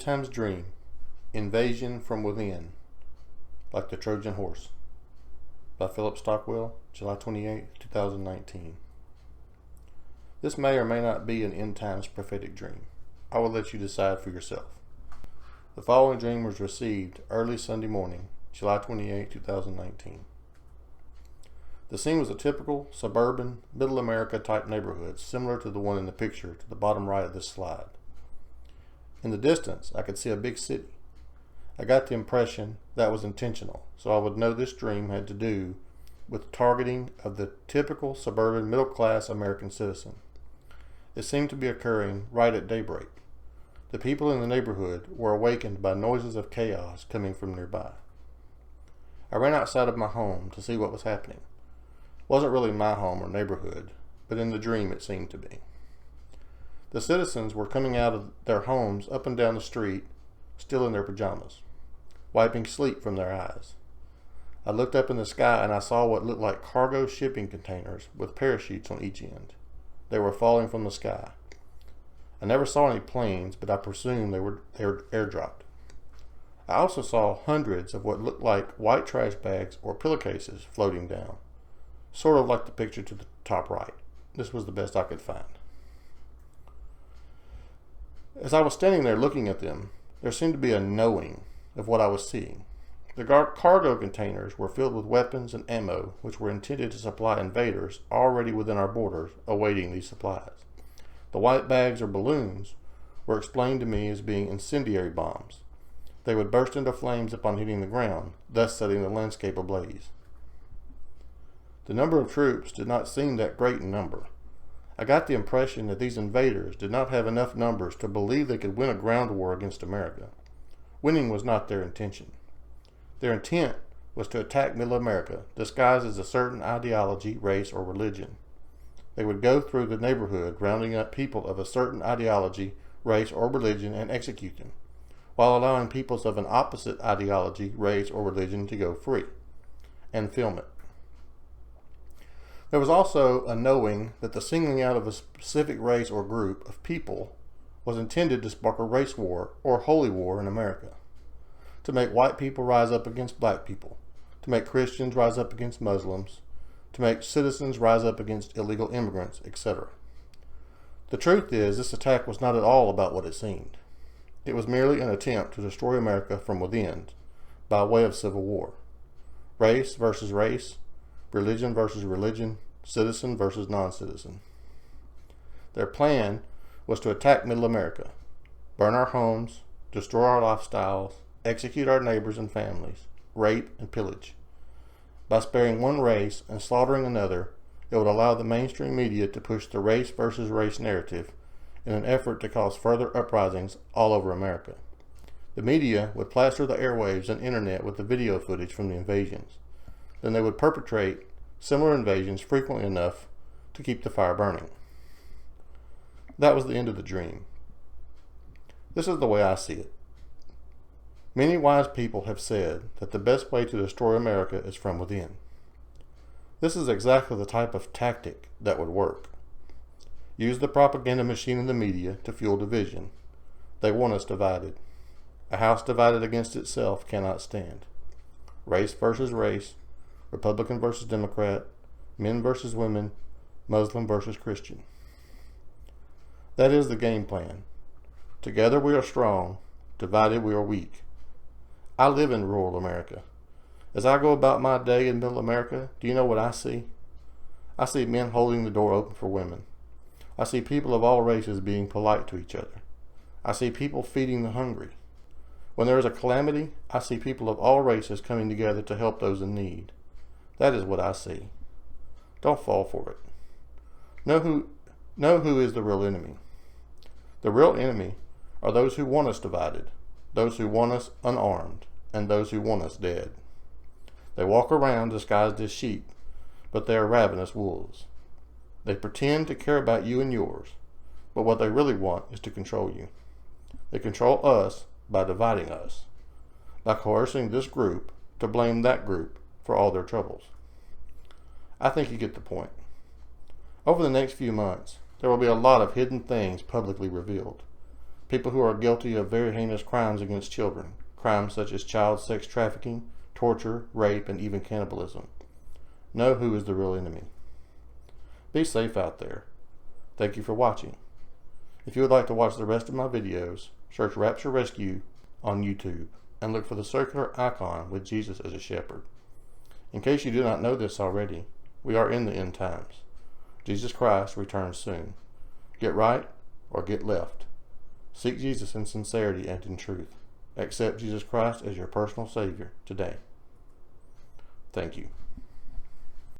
Times Dream, Invasion from Within, like the Trojan Horse, by Philip Stockwell, July 28, 2019. This may or may not be an End Times Prophetic Dream. I will let you decide for yourself. The following dream was received early Sunday morning, July 28, 2019. The scene was a typical suburban, middle America type neighborhood, similar to the one in the picture to the bottom right of this slide. In the distance, I could see a big city. I got the impression that was intentional, so I would know this dream had to do with targeting of the typical suburban middle-class American citizen. It seemed to be occurring right at daybreak. The people in the neighborhood were awakened by noises of chaos coming from nearby. I ran outside of my home to see what was happening. It wasn't really my home or neighborhood, but in the dream it seemed to be. The citizens were coming out of their homes up and down the street, still in their pajamas, wiping sleep from their eyes. I looked up in the sky and I saw what looked like cargo shipping containers with parachutes on each end. They were falling from the sky. I never saw any planes, but I presume they were airdropped. I also saw hundreds of what looked like white trash bags or pillowcases floating down, sort of like the picture to the top right. This was the best I could find. As I was standing there looking at them, there seemed to be a knowing of what I was seeing. The cargo containers were filled with weapons and ammo, which were intended to supply invaders already within our borders awaiting these supplies. The white bags or balloons were explained to me as being incendiary bombs. They would burst into flames upon hitting the ground, thus setting the landscape ablaze. The number of troops did not seem that great in number. I got the impression that these invaders did not have enough numbers to believe they could win a ground war against America. Winning was not their intention. Their intent was to attack Middle America, disguised as a certain ideology, race, or religion. They would go through the neighborhood, rounding up people of a certain ideology, race, or religion, and execute them, while allowing peoples of an opposite ideology, race, or religion to go free, and film it. There was also a knowing that the singling out of a specific race or group of people was intended to spark a race war or holy war in America, to make white people rise up against black people, to make Christians rise up against Muslims, to make citizens rise up against illegal immigrants, etc. The truth is, this attack was not at all about what it seemed. It was merely an attempt to destroy America from within by way of civil war. Race versus race, religion versus religion, citizen versus non-citizen. Their plan was to attack Middle America, burn our homes, destroy our lifestyles, execute our neighbors and families, rape and pillage. By sparing one race and slaughtering another, it would allow the mainstream media to push the race versus race narrative in an effort to cause further uprisings all over America. The media would plaster the airwaves and internet with the video footage from the invasions. Then they would perpetrate similar invasions frequently enough to keep the fire burning. That was the end of the dream. This is the way I see it. Many wise people have said that the best way to destroy America is from within. This is exactly the type of tactic that would work. Use the propaganda machine in the media to fuel division. They want us divided. A house divided against itself cannot stand. Race versus race, Republican versus Democrat, men versus women, Muslim versus Christian. That is the game plan. Together we are strong, divided we are weak. I live in rural America. As I go about my day in Middle America, do you know what I see? I see men holding the door open for women. I see people of all races being polite to each other. I see people feeding the hungry. When there is a calamity, I see people of all races coming together to help those in need. That is what I see. Don't fall for it. Know who is the real enemy. The real enemy are those who want us divided, those who want us unarmed, and those who want us dead. They walk around disguised as sheep, but they are ravenous wolves. They pretend to care about you and yours, but what they really want is to control you. They control us by dividing us, by coercing this group to blame that group for all their troubles. I think you get the point. Over the next few months, there will be a lot of hidden things publicly revealed. People who are guilty of very heinous crimes against children, crimes such as child sex trafficking, torture, rape, and even cannibalism. Know who is the real enemy. Be safe out there. Thank you for watching. If you would like to watch the rest of my videos, search Rapture Rescue on YouTube and look for the circular icon with Jesus as a shepherd. In case you do not know this already, we are in the end times. Jesus Christ returns soon. Get right or get left. Seek Jesus in sincerity and in truth. Accept Jesus Christ as your personal Savior today. Thank you.